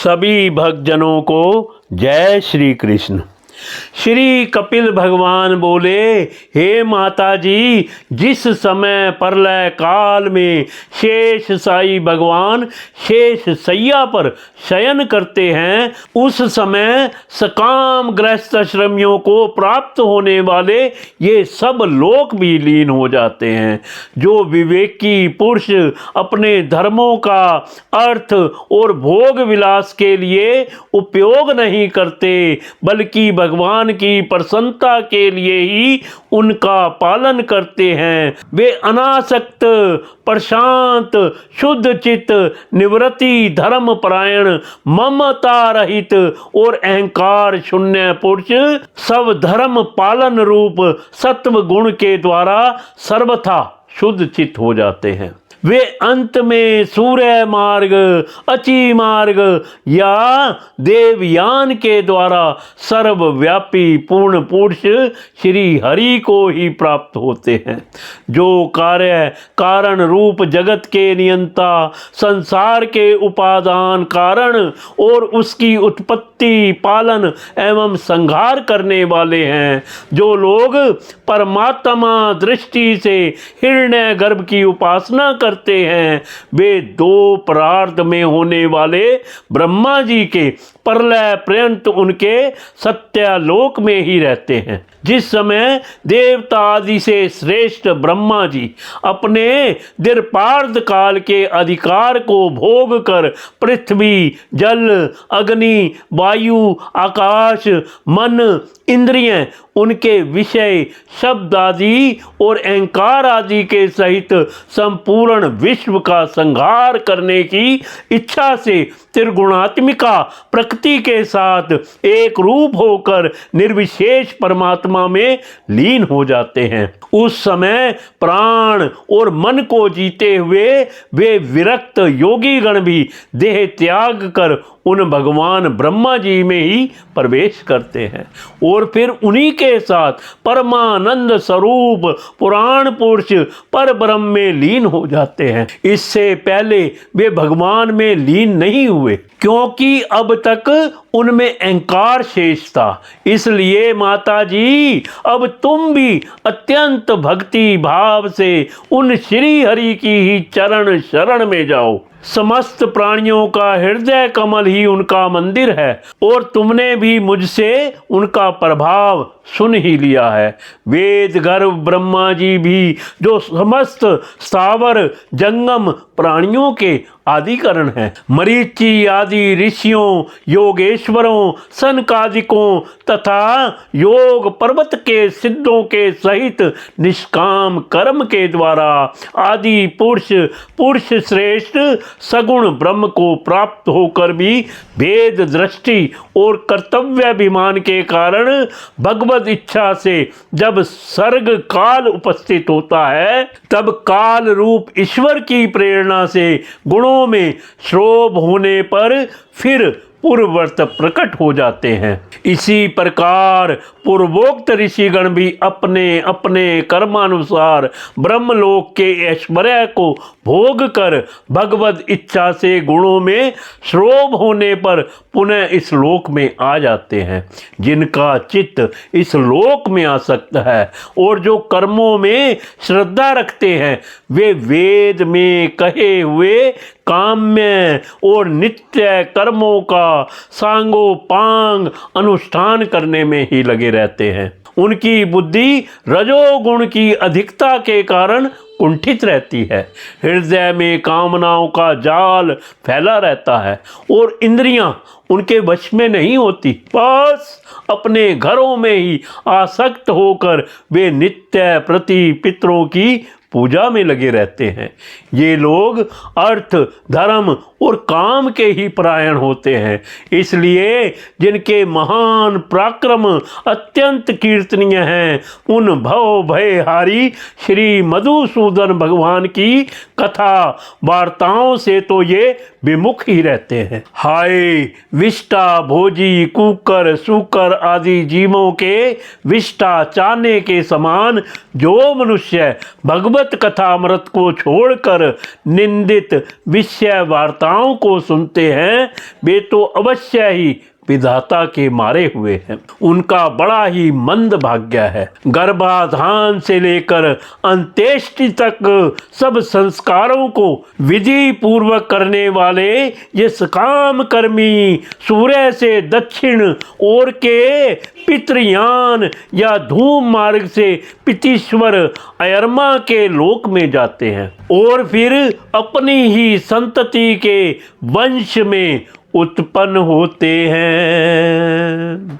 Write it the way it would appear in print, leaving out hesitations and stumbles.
सभी भक्तजनों को जय श्री कृष्ण। श्री कपिल भगवान बोले, हे माता जी, जिस समय प्रलय काल में शेष साई भगवान शेष सैया पर शयन करते हैं, उस समय सकाम गृहस्थ श्रमियों को प्राप्त होने वाले ये सब लोक भी लीन हो जाते हैं। जो विवेकी पुरुष अपने धर्मों का अर्थ और भोग विलास के लिए उपयोग नहीं करते, बल्कि भगवान की प्रसन्नता के लिए ही उनका पालन करते हैं, वे अनासक्त, प्रशांत, शुद्ध चित्त, निवृत्ति, धर्म परायण, ममता रहित और अहंकार शून्य पुरुष सब धर्म पालन रूप सत्व गुण के द्वारा सर्वथा शुद्ध चित्त हो जाते हैं। वे अंत में सूर्य मार्ग, अची मार्ग या देवयान के द्वारा सर्वव्यापी पूर्ण पुरुष श्री हरि को ही प्राप्त होते हैं। जो कार्य कारण रूप जगत के नियंता, संसार के उपादान कारण और उसकी उत्पत्ति, पालन एवं संहार करने वाले हैं, जो लोग परमात्मा दृष्टि से हिरण्य गर्भ की उपासना करते हैं, वे दो परार्थ में होने वाले ब्रह्मा जी के प्रलय पर्यंत उनके सत्यालोक में ही रहते हैं। जिस समय देवता आदि से श्रेष्ठ ब्रह्मा जी अपने दीर्घार्ध काल के अधिकार को भोग कर पृथ्वी, जल, अग्नि, वायु, आकाश, मन, इंद्रियां, उनके विषय, शब्द आदि और अहंकार आदि के सहित संपूर्ण विश्व का संहार करने की इच्छा से त्रिगुणात्मिका प्रकृति के साथ एक रूप होकर निर्विशेष परमात्मा में लीन हो जाते हैं। उस समय प्राण और मन को जीते हुए वे विरक्त योगी गण भी देह त्याग कर उन भगवान ब्रह्मा जी में ही प्रवेश करते हैं और फिर उन्हीं के साथ परमानंद स्वरूप पुराण पुरुष पर ब्रह्म में लीन हो जाते हैं। इससे पहले वे भगवान में लीन नहीं हुए, क्योंकि अब तक उनमें अहंकार शेष था। इसलिए माता जी, अब तुम भी अत्यंत भक्ति भाव से उन श्री हरि की ही चरण शरण में जाओ। समस्त प्राणियों का हृदय कमल ही उनका मंदिर है और तुमने भी मुझसे उनका प्रभाव सुन ही लिया है। वेद गर्भ ब्रह्मा जी भी जो समस्त स्थावर जंगम प्राणियों के आदिकरण हैं, मरीचि आदि ऋषियों, योगेश्वरों, सनकादिकों तथा योग पर्वत के सिद्धों के सहित निष्काम कर्म के द्वारा आदि पुरुष श्रेष्ठ सगुण ब्रह्म को प्राप्त होकर भी भेद दृष्टि और कर्तव्याभिमान के कारण भगवत इच्छा से जब सर्ग काल उपस्थित होता है, तब काल रूप ईश्वर की प्रेरणा से गुणों में क्षोभ होने पर फिर पूर्ववर्त प्रकट हो जाते हैं। इसी प्रकार पूर्वोक्त ऋषिगण भी अपने अपने कर्मानुसार ब्रह्मलोक के ऐश्वर्य को भोग कर भगवत इच्छा से गुणों में क्षोभ होने पर पुनः इस लोक में आ जाते हैं। जिनका चित्त इस लोक में आसक्त है और जो कर्मों में श्रद्धा रखते हैं, वे वेद में कहे हुए काम्य और नित्य कर्मों का सांगोपांग अनुष्ठान करने में ही लगे रहते हैं। उनकी बुद्धि रजोगुण की अधिकता के कारण कुंठित रहती है, हृदय में कामनाओं का जाल फैला रहता है और इंद्रियां उनके वश में नहीं होती। बस अपने घरों में ही आसक्त होकर वे नित्य प्रति पितरों की पूजा में लगे रहते हैं। ये लोग अर्थ, धर्म और काम के ही परायण होते हैं। इसलिए जिनके महान पराक्रम अत्यंत कीर्तनीय हैं, उन भव भयहारी श्री मधुसूदन भगवान की कथा वार्ताओं से तो ये विमुख ही रहते हैं। हाय विष्टा भोजी कुकर सूकर आदि जीवों के विष्टा चाने के समान जो मनुष्य भगवत कथामृत को छोड़कर निंदित विषय वार्ता कथाओं को सुनते हैं वे तो अवश्य ही विधाता के मारे हुए हैं। उनका बड़ा ही मंद भाग्य है। गर्भाधान से लेकर अंत्येष्टि तक सब संस्कारों को विधि पूर्वक करने वाले ये सकाम कर्मी सूर्य से दक्षिण ओर के पितृयान या धूम मार्ग से पितीश्वर अयरमा के लोक में जाते हैं और फिर अपनी ही संतति के वंश में उत्पन्न होते हैं।